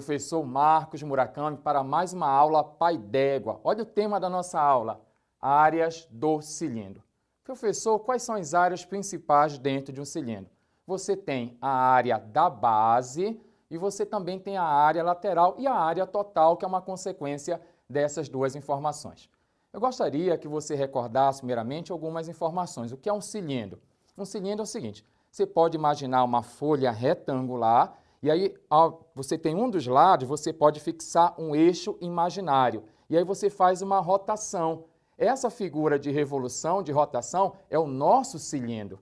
Professor Marcos Murakami para mais uma aula Pai d'Égua. Olha o tema da nossa aula, áreas do cilindro. Professor, quais são as áreas principais dentro de um cilindro? Você tem a área da base e você também tem a área lateral e a área total, que é uma consequência dessas duas informações. Eu gostaria que você recordasse primeiramente algumas informações. O que é um cilindro? Um cilindro é o seguinte, você pode imaginar uma folha retangular e aí você tem um dos lados, você pode fixar um eixo imaginário e aí você faz uma rotação. Essa figura de revolução, de rotação, é o nosso cilindro.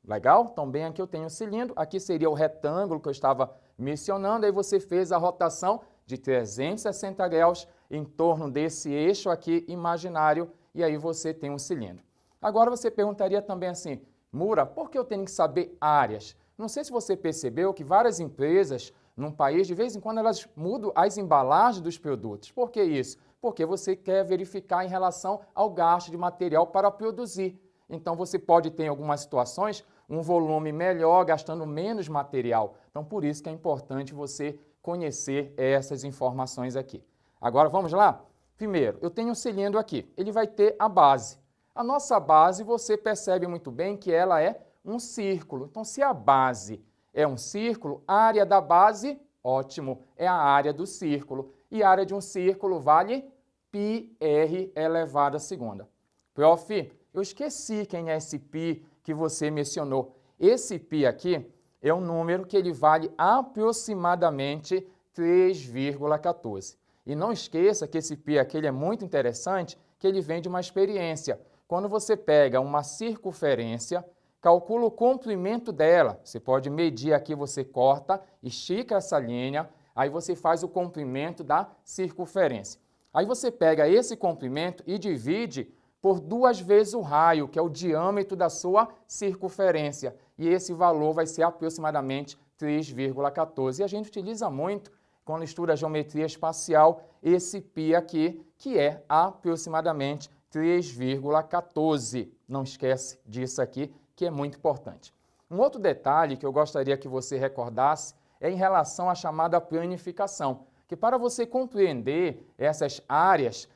Legal? Então, bem aqui eu tenho o cilindro, aqui seria o retângulo que eu estava mencionando, aí você fez a rotação de 360 graus em torno desse eixo aqui imaginário e aí você tem um cilindro. Agora você perguntaria também assim, Mura, por que eu tenho que saber áreas? Não sei se você percebeu que várias empresas num país, de vez em quando, elas mudam as embalagens dos produtos. Por que isso? Porque você quer verificar em relação ao gasto de material para produzir. Então, você pode ter, em algumas situações, um volume melhor, gastando menos material. Então, por isso que é importante você conhecer essas informações aqui. Agora, vamos lá? Primeiro, eu tenho um cilindro aqui. Ele vai ter a base. A nossa base, você percebe muito bem que ela é um círculo. Então, se a base é um círculo, a área da base, ótimo, é a área do círculo. E a área de um círculo vale πr elevado à segunda. Prof, eu esqueci quem é esse π que você mencionou. Esse π aqui é um número que ele vale aproximadamente 3,14. E não esqueça que esse π aqui ele é muito interessante, que ele vem de uma experiência. Quando você pega uma circunferência, calcula o comprimento dela. Você pode medir aqui, você corta, estica essa linha, aí você faz o comprimento da circunferência. Aí você pega esse comprimento e divide por 2 vezes o raio, que é o diâmetro da sua circunferência. E esse valor vai ser aproximadamente 3,14. E a gente utiliza muito, quando estuda a geometria espacial, esse π aqui, que é aproximadamente 3,14. Não esquece disso aqui, que é muito importante. Um outro detalhe que eu gostaria que você recordasse é em relação à chamada planificação, que para você compreender essas áreas,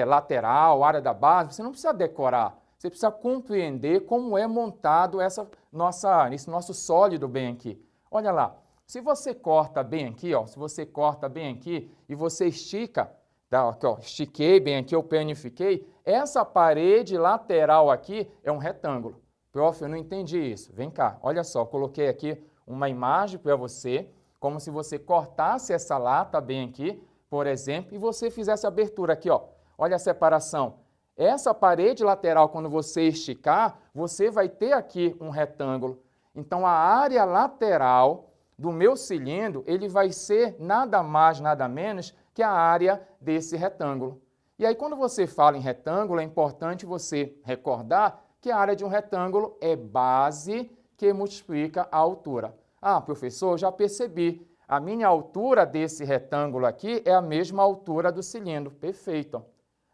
lateral, área da base, você não precisa decorar, você precisa compreender como é montado esse nosso sólido bem aqui. Olha lá, se você corta bem aqui, ó, se você corta bem aqui e você estica, tá, aqui, ó, estiquei bem aqui, eu planifiquei, essa parede lateral aqui é um retângulo. Prof, eu não entendi isso. Vem cá, olha só, coloquei aqui uma imagem para você, como se você cortasse essa lata bem aqui, por exemplo, e você fizesse a abertura aqui, ó. Olha a separação. Essa parede lateral, quando você esticar, você vai ter aqui um retângulo. Então, a área lateral do meu cilindro, ele vai ser nada mais, nada menos que a área desse retângulo. E aí, quando você fala em retângulo, é importante você recordar que a área de um retângulo é base que multiplica a altura. Ah, professor, já percebi. A minha altura desse retângulo aqui é a mesma altura do cilindro. Perfeito.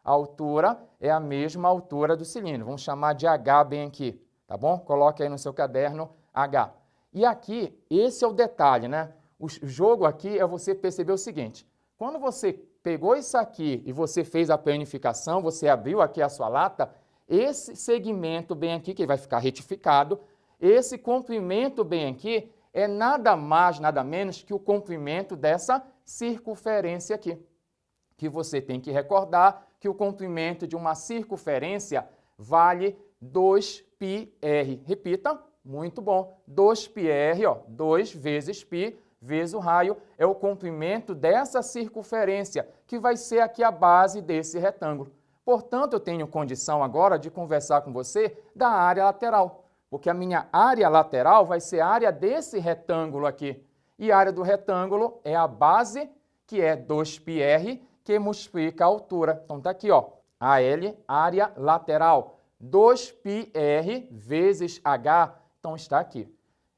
A altura é a mesma altura do cilindro. Vamos chamar de H bem aqui, tá bom? Coloque aí no seu caderno H. E aqui, esse é o detalhe, né? O jogo aqui é você perceber o seguinte. Quando você pegou isso aqui e você fez a planificação, você abriu aqui a sua lata, esse segmento bem aqui, que vai ficar retificado, esse comprimento bem aqui é nada mais, nada menos que o comprimento dessa circunferência aqui. Que você tem que recordar que o comprimento de uma circunferência vale 2πr. Repita, muito bom. 2πr, ó, 2 vezes π, vezes o raio, é o comprimento dessa circunferência, que vai ser aqui a base desse retângulo. Portanto, eu tenho condição agora de conversar com você da área lateral, porque a minha área lateral vai ser a área desse retângulo aqui. E a área do retângulo é a base, que é 2πr, que multiplica a altura. Então, está aqui, ó, AL, área lateral, 2πr vezes H, então está aqui.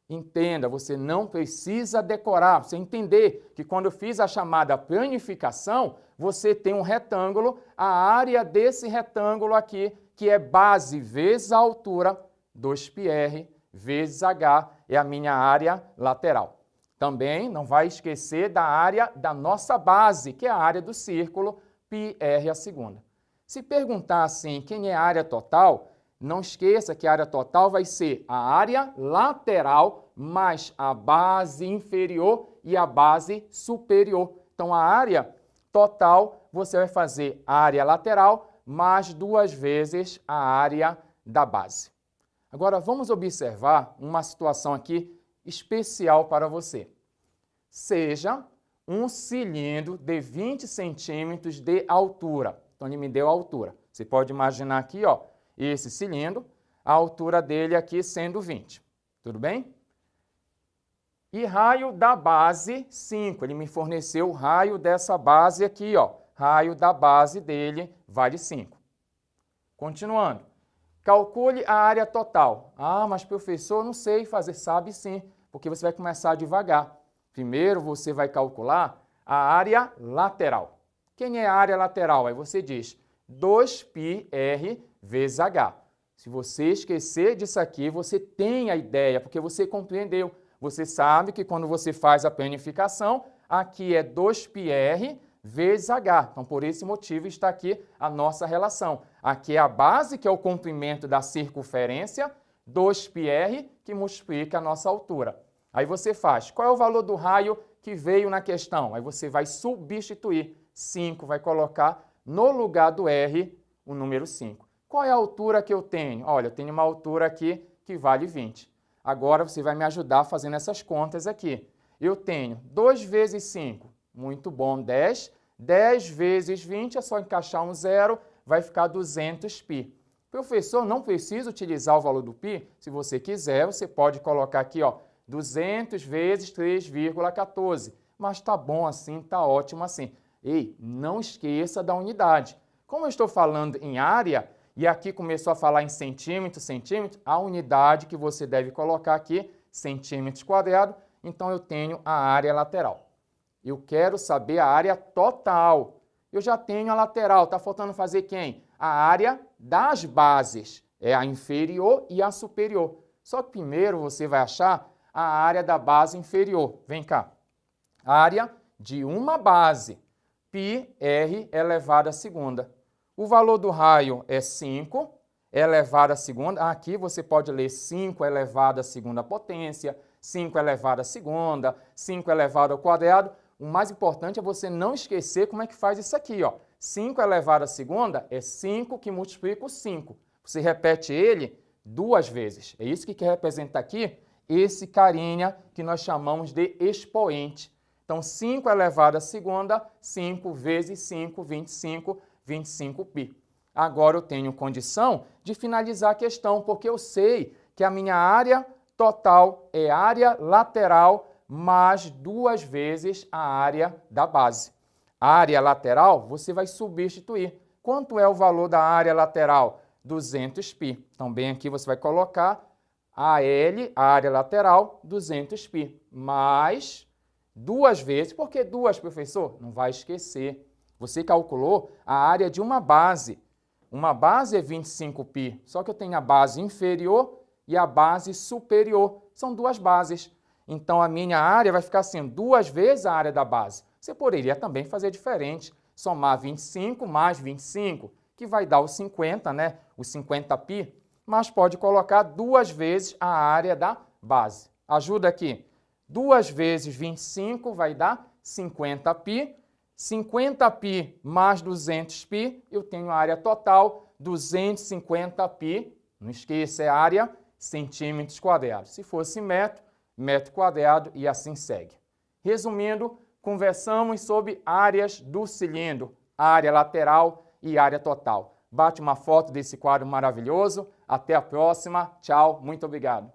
Entenda, você não precisa decorar, você entender que quando eu fiz a chamada planificação, você tem um retângulo, a área desse retângulo aqui, que é base vezes a altura, 2πr vezes H, é a minha área lateral. Também não vai esquecer da área da nossa base, que é a área do círculo, πr a segunda. Se perguntar assim, quem é a área total, não esqueça que a área total vai ser a área lateral mais a base inferior e a base superior. Então, a área total, você vai fazer a área lateral mais 2 vezes a área da base. Agora, vamos observar uma situação aqui especial para você. Seja um cilindro de 20 centímetros de altura. Então, ele me deu a altura. Você pode imaginar aqui, ó, esse cilindro, a altura dele aqui sendo 20. Tudo bem? E raio da base 5. Ele me forneceu o raio dessa base aqui, ó. Raio da base dele vale 5. Continuando. Calcule a área total. Ah, mas professor, não sei fazer. Sabe sim, porque você vai começar devagar. Primeiro você vai calcular a área lateral. Quem é a área lateral? Aí você diz 2πr vezes h. Se você esquecer disso aqui, você tem a ideia, porque você compreendeu. Você sabe que quando você faz a planificação, aqui é 2πr vezes h. Então, por esse motivo, está aqui a nossa relação. Aqui é a base, que é o comprimento da circunferência, 2πr, que multiplica a nossa altura. Aí você faz, qual é o valor do raio que veio na questão? Aí você vai substituir 5, vai colocar no lugar do r o número 5. Qual é a altura que eu tenho? Olha, eu tenho uma altura aqui que vale 20. Agora você vai me ajudar fazendo essas contas aqui. Eu tenho 2 vezes 5, muito bom, 10. 10 vezes 20 é só encaixar um zero, vai ficar 200π. Professor, não precisa utilizar o valor do π? Se você quiser, você pode colocar aqui, ó, 200 vezes 3,14. Mas tá bom assim, tá ótimo assim. Ei, não esqueça da unidade. Como eu estou falando em área, e aqui começou a falar em centímetro, a unidade que você deve colocar aqui, centímetros quadrados, então eu tenho a área lateral. Eu quero saber a área total. Eu já tenho a lateral, está faltando fazer quem? A área das bases, é a inferior e a superior. Só que primeiro você vai achar a área da base inferior. Vem cá. Área de uma base, πr elevado à segunda. O valor do raio é 5 elevado à segunda. Aqui você pode ler 5 elevado à segunda potência, 5 elevado à segunda, 5 elevado ao quadrado. O mais importante é você não esquecer como é que faz isso aqui, ó. 5 elevado à segunda é 5 que multiplica o 5. Você repete ele 2 vezes. É isso que quer representar aqui esse carinha que nós chamamos de expoente. Então, 5 elevado à segunda, 5 vezes 5, 25, 25π. Agora eu tenho condição de finalizar a questão, porque eu sei que a minha área total é área lateral mais 2 vezes a área da base. A área lateral você vai substituir. Quanto é o valor da área lateral? 200π. Então, bem aqui você vai colocar AL, a área lateral, 200π, mais 2 vezes. Por que 2, professor? Não vai esquecer. Você calculou a área de uma base. Uma base é 25π, só que eu tenho a base inferior e a base superior. São 2 bases. Então, a minha área vai ficar assim, 2 vezes a área da base. Você poderia também fazer diferente, somar 25 mais 25, que vai dar os 50, né? Os 50π, mas pode colocar 2 vezes a área da base. Ajuda aqui. 2 vezes 25 vai dar 50π. 50π mais 200π, eu tenho a área total, 250π. Não esqueça, é área, centímetros quadrados. Se fosse metro, metro quadrado e assim segue. Resumindo, conversamos sobre áreas do cilindro, área lateral e área total. Bate uma foto desse quadro maravilhoso. Até a próxima. Tchau, muito obrigado.